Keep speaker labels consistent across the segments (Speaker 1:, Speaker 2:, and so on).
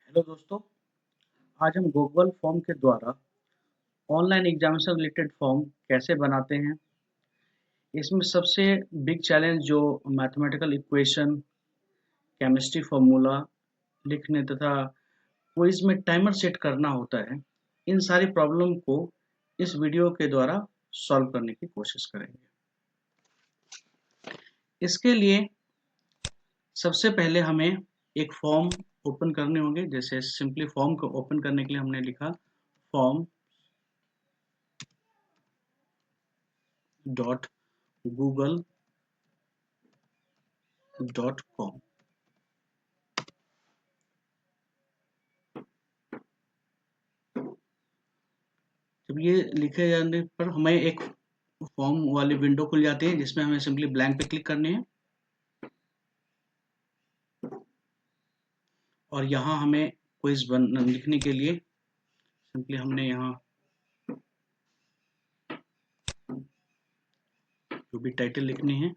Speaker 1: Hello दोस्तों, आज हम गूगल फॉर्म के द्वारा ऑनलाइन एग्जाम से रिलेटेड फॉर्म कैसे बनाते हैं। इसमें सबसे बिग चैलेंज जो मैथमेटिकल इक्वेशन, केमिस्ट्री फार्मूला लिखने तथा क्विज में टाइमर सेट करना होता है, इन सारी प्रॉब्लम को इस वीडियो के द्वारा सॉल्व करने की कोशिश करेंगे। इसके लिए सबसे पहले हमें एक फॉर्म ओपन करने होंगे। जैसे सिंपली फॉर्म को ओपन करने के लिए हमने लिखा फॉर्म डॉट गूगल .com। जब ये लिखे जाने पर हमें एक फॉर्म वाली विंडो खुल जाती है, जिसमें हमें सिंपली ब्लैंक पे क्लिक करनी है और यहाँ हमें क्विज लिखने के लिए सिंपली हमने यहाँ जो भी टाइटल लिखनी है,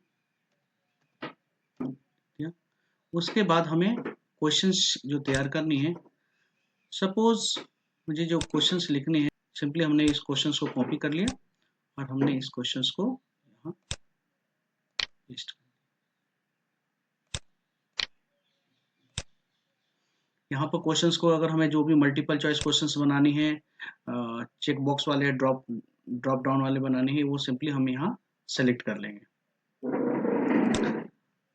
Speaker 1: उसके बाद हमें क्वेश्चंस जो तैयार करनी है। सपोज मुझे जो क्वेश्चंस लिखने हैं, सिंपली हमने इस क्वेश्चंस को कॉपी कर लिया और हमने इस क्वेश्चंस को यहाँ पेस्ट। यहाँ पर क्वेश्चंस को अगर हमें जो भी मल्टीपल चॉइस क्वेश्चंस बनानी है, चेक बॉक्स वाले, ड्रॉप डाउन वाले बनाने हैं, वो सिंपली हम यहाँ सेलेक्ट कर लेंगे।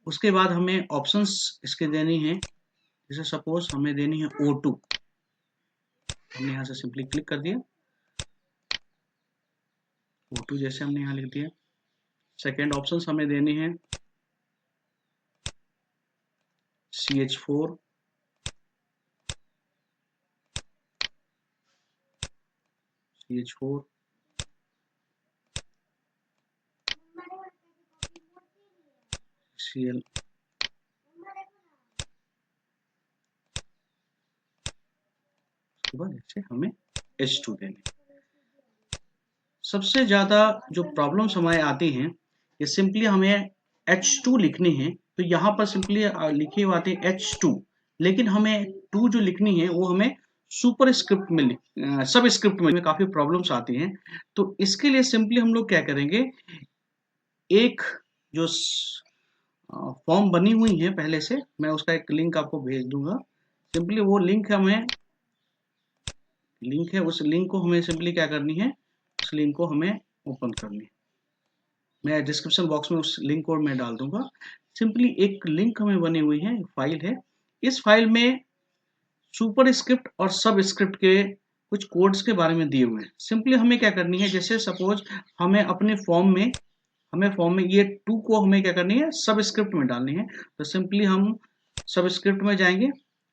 Speaker 1: उसके बाद हमें ऑप्शंस इसके देनी है। जैसे सपोज हमें देनी है O2, हमने यहाँ से सिंपली क्लिक कर दिया। O2 जैसे हमने यहाँ लिख दिया। सेकेंड ऑप्शंस हमें देनी है CH4, CH4, Cl, उसके बाद ऐसे हमें H2 देनी। सबसे ज्यादा जो प्रॉब्लम्स हमारे आती हैं, ये सिंपली हमें H2 लिखनी है, तो यहाँ पर सिंपली लिखी हुई आती है H2, लेकिन हमें 2 जो लिखनी है वो हमें सुपर स्क्रिप्ट में सब स्क्रिप्ट में काफी प्रॉब्लम्स आती हैं। तो इसके लिए सिंपली हम लोग क्या करेंगे, एक जो फॉर्म बनी हुई है पहले से, मैं उसका एक लिंक आपको भेज दूंगा। सिंपली वो लिंक है, उस लिंक को हमें सिंपली क्या करनी है, उस लिंक को हमें ओपन करनी है। मैं डिस्क्रिप्शन बॉक्स में उस लिंक को मैं डाल दूंगा। सिंपली एक लिंक हमें बनी हुई है, फाइल है। इस फाइल में सुपर स्क्रिप्ट और सब स्क्रिप्ट के कुछ कोड्स के बारे में दिए हुए हैं। सिंपली हमें क्या करनी है, जैसे सपोज हमें अपने फॉर्म में ये 2 को हमें क्या करनी है, सब स्क्रिप्ट में डालनी है। तो सिंपली हम सब स्क्रिप्ट में जाएंगे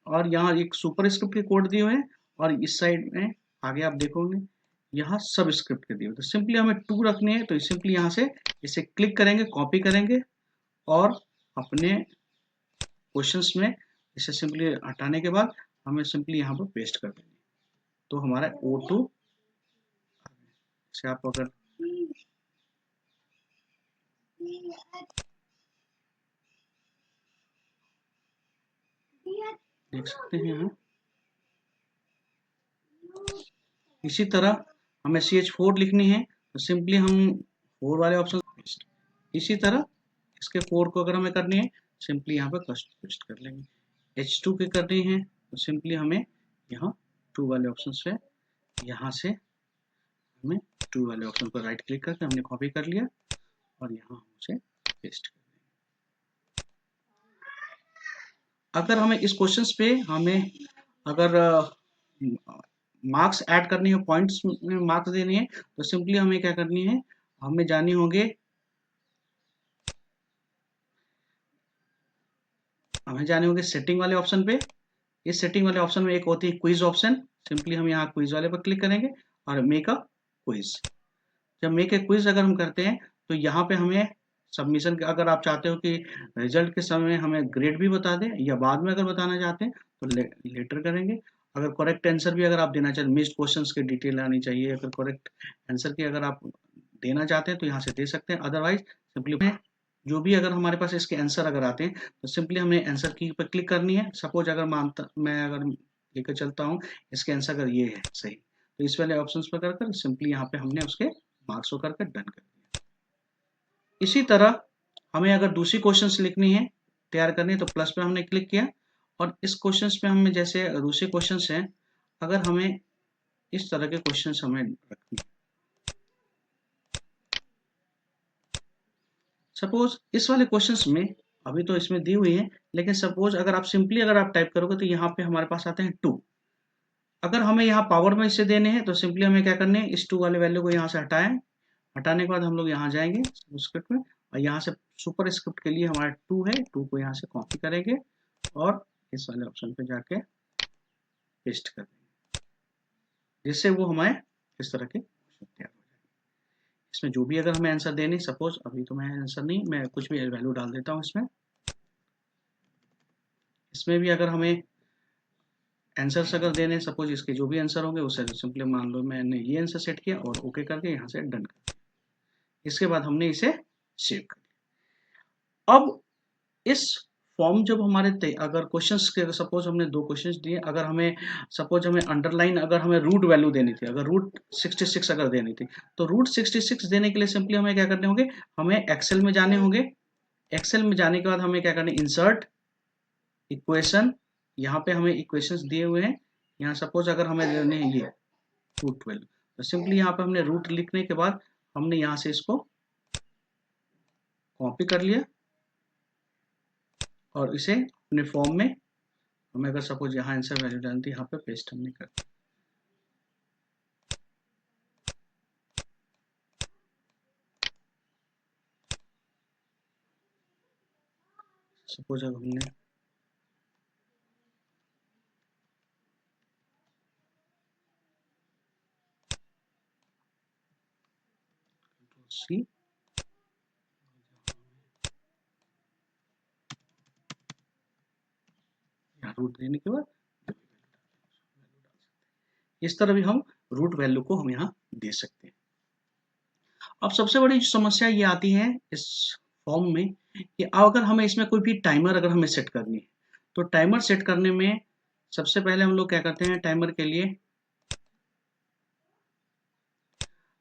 Speaker 1: और यहाँ एक सुपर स्क्रिप्ट के कोड दिए हुए हैं और इस साइड में आगे आप देखोगे यहाँ सब स्क्रिप्ट के दिए हुए। तो सिंपली हमें 2 रखनी है, तो सिंपली यहाँ से इसे क्लिक करेंगे, कॉपी करेंगे और अपने क्वेश्चंस में इसे सिंपली हटाने के बाद हमें सिंपली यहाँ पर पेस्ट कर देंगे। तो हमारा O2 से आप अगर देख सकते हैं यहाँ, इसी तरह हमें CH4 लिखनी है, तो सिंपली हम 4 वाले ऑप्शन पेस्ट। इसी तरह इसके 4 को अगर हमें करनी है, सिंपली यहाँ पर पेस्ट कर लेंगे। H2 के करनी है, तो सिंपली हमें यहाँ 2 वाले ऑप्शन से यहाँ से हमें 2 वाले ऑप्शन पर राइट क्लिक करके हमने कॉपी कर लिया और यहाँ हम उसे पेस्ट कर देंगे। अगर हमें इस क्वेश्चंस पे हमें अगर मार्क्स ऐड करनी है, पॉइंट्स में मार्क्स देनी है, तो सिंपली हमें क्या करनी है, हमें जानी होंगे, सेटिंग वाले ऑप्शन पे। इस सेटिंग वाले ऑप्शन में एक होती है क्विज ऑप्शन। सिंपली हम यहाँ क्विज वाले पर क्लिक करेंगे और मेक अ क्विज। जब मेक ए क्विज अगर हम करते हैं, तो यहाँ पे हमें सबमिशन, अगर आप चाहते हो कि रिजल्ट के समय हमें ग्रेड भी बता दें या बाद में अगर बताना चाहते हैं तो लेटर करेंगे। अगर करेक्ट आंसर भी अगर आप देना चाहते हैं, मिस्ड क्वेश्चंस की डिटेल आनी चाहिए, अगर करेक्ट आंसर की अगर आप देना चाहते हैं तो यहाँ से दे सकते हैं। अदरवाइज सिंपली जो भी अगर हमारे पास इसके आंसर अगर आते हैं, तो सिंपली हमें आंसर की पर क्लिक करनी है। सपोज अगर मैं अगर लेकर चलता हूँ, इसके आंसर अगर ये है सही, तो इस वाले ऑप्शन पर कर सिंपली यहाँ पे हमने उसके मार्क्स को करके डन कर दिया। इसी तरह हमें अगर दूसरी क्वेश्चंस लिखनी है, तैयार करनी है, तो प्लस पे हमने क्लिक किया और इस क्वेश्चंस पे हमें जैसे दूसरे क्वेश्चंस हैं, अगर हमें इस तरह के क्वेश्चंस हमें रखने, सपोज इस वाले क्वेश्चंस में अभी तो इसमें दी हुई है, लेकिन सपोज अगर आप सिंपली अगर आप टाइप करोगे तो यहाँ पे हमारे पास आते हैं 2। अगर हमें यहाँ पावर में इसे देने हैं तो सिंपली हमें क्या करने हैं, इस 2 वाले वैल्यू को यहाँ से हटाएं, हटाने के बाद हम लोग यहाँ जाएंगे स्क्रिप्ट में और यहाँ से सुपर स्क्रिप्ट के लिए हमारा 2 है, 2 को यहाँ से कॉपी करेंगे और इस वाले ऑप्शन पे जाके पेस्ट कर देंगे, जिससे वो हमें इस तरह के तैयार हो जाए। इसमें जो भी अगर हमें आंसर देने, सपोज अभी तो मैं आंसर नहीं, मैं कुछ भी वैल्यू डाल देता हूँ इसमें भी अगर हमें आंसर्स अगर देने, सपोज इसके जो भी आंसर होंगे उसे सिंपली मान लो मैंने ये आंसर सेट किया और ओके करके यहाँ से डन कर दिया। इसके बाद हमने इसे सेव कर लिया। अब इस फॉर्म जब हमारे अगर क्वेश्चंस के सपोज हमने 2 क्वेश्चंस दिए, अगर हमें सपोज हमें अंडरलाइन अगर हमें रूट वैल्यू देनी थी, अगर रूट 66 अगर देनी थी, तो रूट 66 देने के लिए सिंपली हमें क्या करने होंगे, हमें एक्सेल में जाने होंगे। एक्सेल में जाने के बाद हमें क्या करना है, इंसर्ट इक्वेशन, यहाँ पे हमें इक्वेशंस दिए हुए हैं। यहाँ सपोज अगर हमें देने हैं ये रूट 12, तो सिंपली यहाँ पे हमने रूट लिखने के बाद हमने यहाँ से इसको कॉपी कर लिया और इसे अपने फॉर्म में हमें अगर सपोज यहाँ आंसर वैल्यू डालनी थी, यहाँ पे पेस्ट हमने कर दिया। सपोज अगर हमने सी यहाँ रूट देने के बाद इस तरह भी हम रूट वैल्यू को हम यहाँ दे सकते हैं। अब सबसे बड़ी समस्या ये आती है इस फॉर्म में कि अगर हमें इसमें कोई भी टाइमर अगर हमें सेट करनी है, तो टाइमर सेट करने में सबसे पहले हम लोग क्या करते हैं, टाइमर के लिए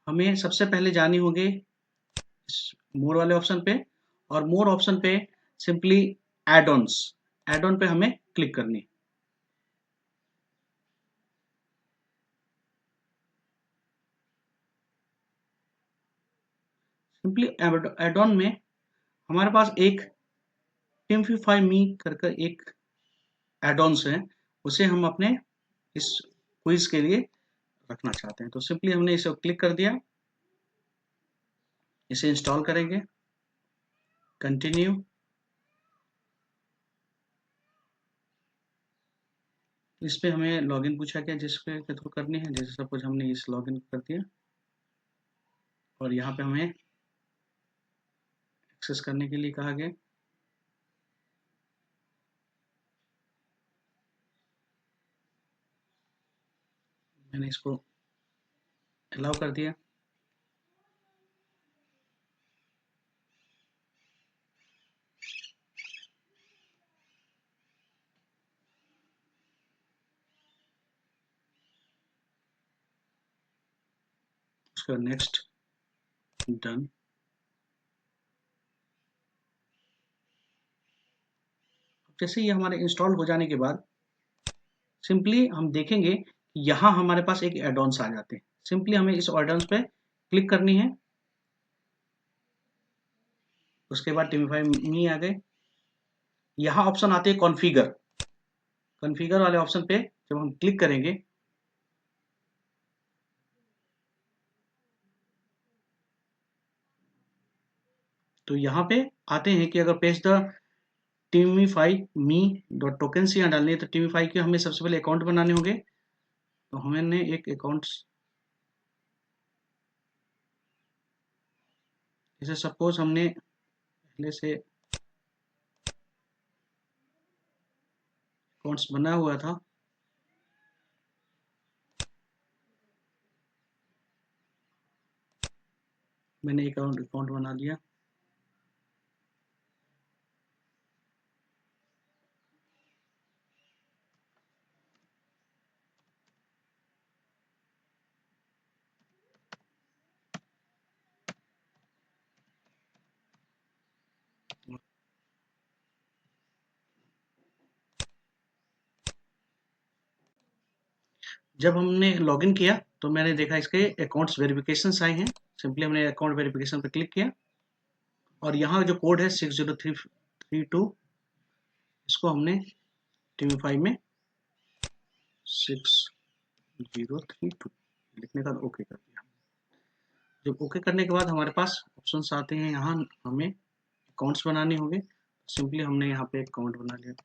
Speaker 1: हमें सबसे पहले जानी होगी मोर वाले ऑप्शन पे और मोर ऑप्शन पे सिंपली एड ऑन पे हमें क्लिक करनी है। सिंपली एड ऑन में हमारे पास एक टिम्फाई मी करके एक एड ऑन्स है, उसे हम अपने इस क्विज के लिए रखना चाहते हैं। तो सिंपली हमने इसे क्लिक कर दिया, इसे इंस्टॉल करेंगे, कंटिन्यू, इस पे हमें लॉगिन पूछा गया जिस पे के थ्रू करनी है, जैसे सपोज हमने इस लॉगिन कर दिया और यहाँ पे हमें एक्सेस करने के लिए कहा गया। मैंने इसको अलाउ कर दिया। उसका नेक्स्ट, डन। जैसे ये हमारे इंस्टॉल हो जाने के बाद सिंपली हम देखेंगे कि यहाँ हमारे पास एक एड ऑन्स आ जाते हैं। सिंपली हमें इस एड ऑन्स पे क्लिक करनी है, उसके बाद टिम्फाई मी आ गए। यहाँ ऑप्शन आते हैं कॉन्फ़िगर वाले ऑप्शन पे जब हम क्लिक करेंगे तो यहाँ पे आते हैं कि अगर पेज द टीमीफाई मी डॉट टोकन्स यहाँ डालनी है, तो टीमीफाई के हमें सबसे पहले अकाउंट बनाने होंगे। तो हमने एक अकाउंट, जैसे सपोज हमने पहले से अकाउंट्स बना हुआ था, मैंने एक अकाउंट बना दिया। जब हमने लॉगिन किया तो मैंने देखा इसके अकाउंट्स वेरिफिकेशन आए हैं। सिंपली हमने अकाउंट वेरिफिकेशन पर क्लिक किया और यहाँ जो कोड है 60332, इसको हमने TB5 में 6032 लिखने का ओके कर दिया। जब ओके करने के बाद हमारे पास ऑप्शंस आते हैं, यहाँ हमें अकाउंट्स बनाने होंगे। सिंपली हमने यहाँ पे अकाउंट बना लिया। तो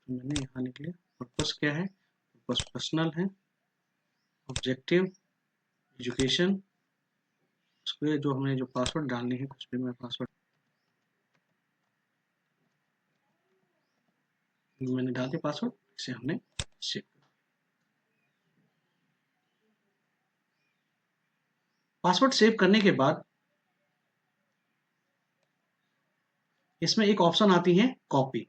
Speaker 1: मैंने यहाँ लिख लिया। पर्पस क्या है? पर्पस पर्सनल है। ऑब्जेक्टिव एजुकेशन, उसके जो हमने जो पासवर्ड डालने हैं, कुछ भी मैं पासवर्ड मैंने डाल दिया पासवर्ड, इसे हमने सेव। पासवर्ड सेव करने के बाद इसमें एक ऑप्शन आती है कॉपी।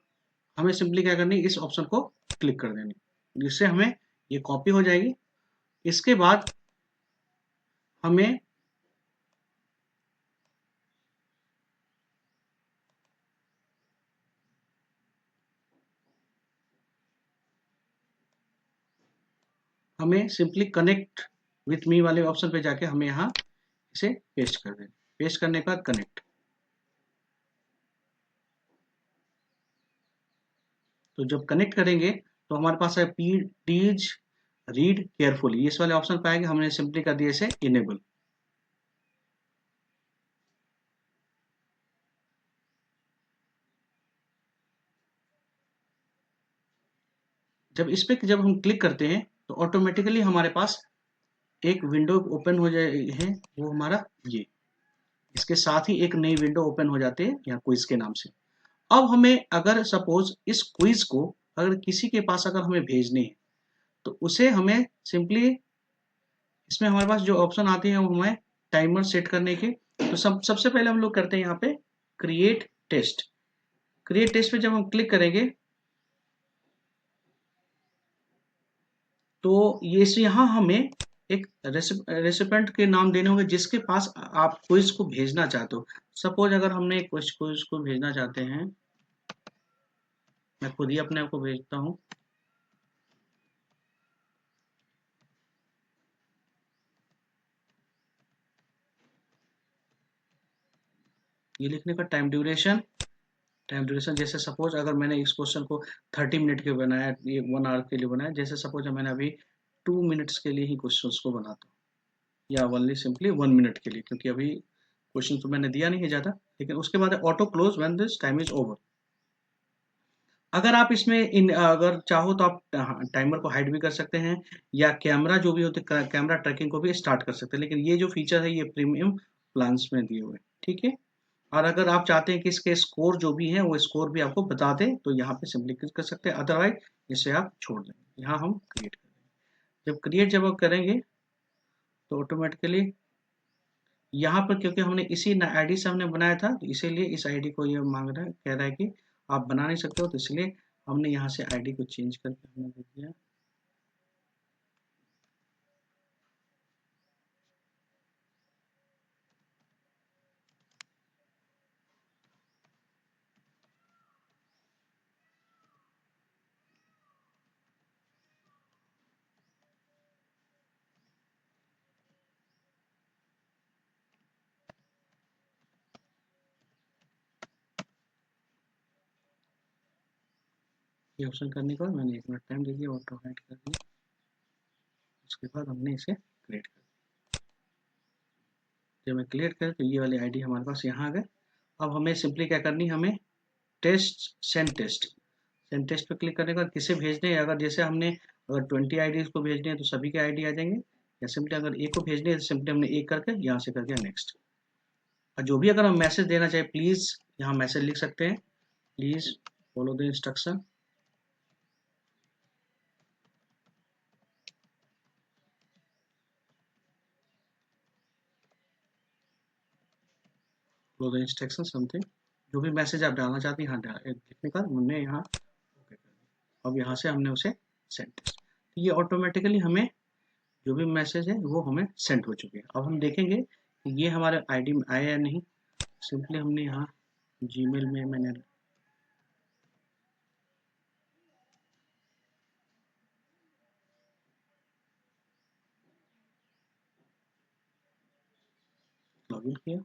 Speaker 1: हमें सिंपली क्या करनी है, इस ऑप्शन को क्लिक कर देनी, जिससे हमें ये कॉपी हो जाएगी। इसके बाद हमें सिंपली कनेक्ट विथ मी वाले ऑप्शन पे जाके हमें यहाँ इसे पेस्ट कर देना। पेस्ट करने के बाद कनेक्ट। तो जब कनेक्ट करेंगे तो हमारे पास है प्लीज रीड केयरफुली, इस वाले ऑप्शन पे आएंगे। हमने सिंपली कर दिया इसे इनेबल। जब हम क्लिक करते हैं तो ऑटोमेटिकली हमारे पास एक विंडो ओपन हो जाए है, वो हमारा ये, इसके साथ ही एक नई विंडो ओपन हो जाती है यहाँ क्विज के नाम से। अब हमें अगर सपोज इस क्विज को अगर किसी के पास अगर हमें भेजनी है तो उसे हमें सिंपली इसमें हमारे पास जो ऑप्शन आते हैं वो हमें टाइमर सेट करने के। तो सबसे पहले हम लोग करते हैं यहाँ पे क्रिएट टेस्ट। क्रिएट टेस्ट पे जब हम क्लिक करेंगे तो ये यहाँ हमें एक रेसिपेंट के नाम देने होंगे जिसके पास आप क्विज को भेजना चाहते हो। सपोज अगर हमने क्विज को भेजना चाहते हैं, मैं खुद ही अपने आप को भेजता हूँ। ये लिखने का टाइम ड्यूरेशन जैसे सपोज अगर मैंने इस क्वेश्चन को 30 मिनट के बनाया, ये 1 आवर के लिए बनाया, जैसे सपोज मैंने अभी 2 मिनट्स के लिए ही क्वेश्चन को बनाता हूँ, या ओनली सिंपली 1 मिनट के लिए, क्योंकि अभी क्वेश्चन तो मैंने दिया नहीं है ज़्यादा। लेकिन उसके बाद auto close when this time is over. अगर आप इसमें अगर चाहो तो आप टाइमर को हाइड भी कर सकते हैं, या कैमरा जो भी होते कैमरा ट्रैकिंग को भी स्टार्ट कर सकते हैं। लेकिन ये जो फीचर है ये प्रीमियम प्लान्स में दिए हुए हैं, ठीक है। और अगर आप चाहते हैं कि इसके स्कोर जो भी है वो स्कोर भी आपको बता दें तो यहाँ पे सिंपली क्लिक कर सकते हैं, अदरवाइज इसे आप छोड़ दें। यहाँ हम क्रिएट करेंगे। जब आप करेंगे तो ऑटोमेटिकली यहाँ पर, क्योंकि हमने इसी आईडी से हमने बनाया था तो इसीलिए इस आईडी को ये मांग रहा है, कह रहा है कि आप बना नहीं सकते हो, तो इसलिए हमने यहाँ से आईडी को चेंज करके हमने दे दिया। ये ऑप्शन करने के बाद मैंने 1 मिनट टाइम दे दिया, ऑटो हाइड कर दिया। उसके बाद हमने इसे क्रिएट कर दिया। जब मैं क्रिएट करें तो ये वाली आईडी हमारे पास यहाँ आ गए। अब हमें सिंपली क्या करनी है, हमें सेंड टेस्ट पे क्लिक करने के बाद किसे भेजने हैं, अगर जैसे हमने अगर 20 आईडी को भेजने हैं तो सभी के आईडी आ जाएंगे, या सिंपली अगर एक को भेजने हैं तो सिंपली हमने एक करके यहाँ से कर दिया नेक्स्ट। और जो भी अगर हम मैसेज देना चाहे प्लीज़ यहाँ मैसेज लिख सकते हैं, please follow the instruction. Follow the instruction something, जो भी मैसेज आप डालना चाहते हैं यहाँ लिखने का हमने यहाँ ओके कर दिया। अब यहाँ से हमने उसे सेंड टेस्ट, ये ऑटोमेटिकली हमें जो भी मैसेज है वो हमें सेंड हो चुके हैं। अब हम देखेंगे ये हमारे आईडी में आया या नहीं, सिंपली हमने यहाँ जीमेल में मैंने लॉगिन किया।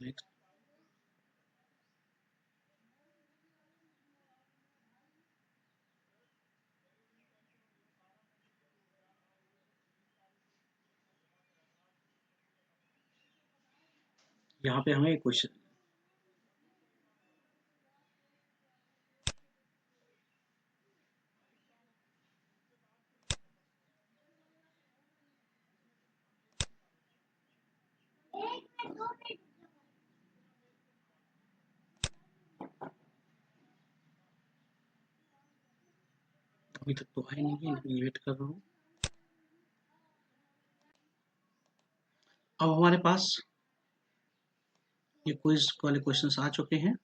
Speaker 1: नेक्स्ट, यहाँ पे हमें क्वेश्चन, अभी तक तो आया नहीं है, लेकिन वेट कर रहा हूँ। अब हमारे पास ये क्विज वाले क्वेश्चंस आ चुके हैं।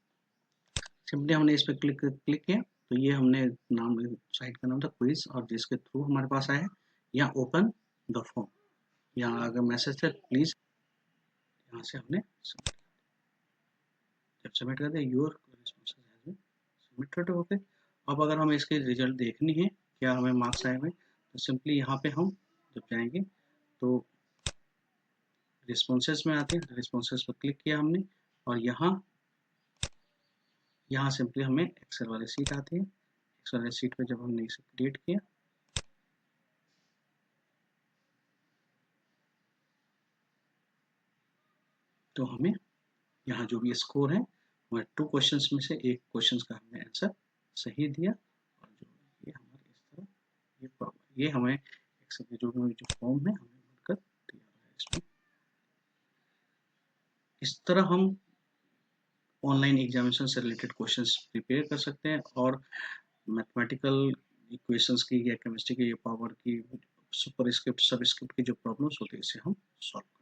Speaker 1: सिंपली हमने इस पर क्लिक किया, तो ये हमने नाम, साइट का नाम था क्विज, और जिसके थ्रू हमारे पास आया है यहाँ ओपन द फॉर्म, यहाँ अगर मैसेज है प्लीज, यहाँ से हमने जब सबमिट कर दिया योर सबमिटेड हो गए। अब अगर हमें इसके रिजल्ट देखनी है, क्या हमें मार्क्स आए हुए, तो सिंपली यहाँ पे हम जब जाएंगे तो रिस्पॉन्सेज में आते हैं, रिस्पॉन्सेज पर क्लिक किया हमने, और यहाँ सिंपली हमें एक्सेल वाली सीट आती है। एक्सेल वाली सीट पे जब हमने इसे क्रिएट किया, तो हमें यहाँ जो भी स्कोर है, हमारे 2 क्वेश्चंस में से एक क्वेश्चंस का हमने आंसर सही दिया, और जो ये हमारे इस तरह ये हमें एक्सेल के जो फॉर्म है हमें भरकर दिया है इसमें। इस तरह हम ऑनलाइन एग्जामिनेशन से रिलेटेड क्वेश्चंस प्रिपेयर कर सकते हैं, और मैथमेटिकल इक्वेशंस की या केमिस्ट्री की, पावर की, सुपर स्क्रिप्ट सब स्क्रिप्ट की जो प्रॉब्लम्स होती है इसे हम सॉल्व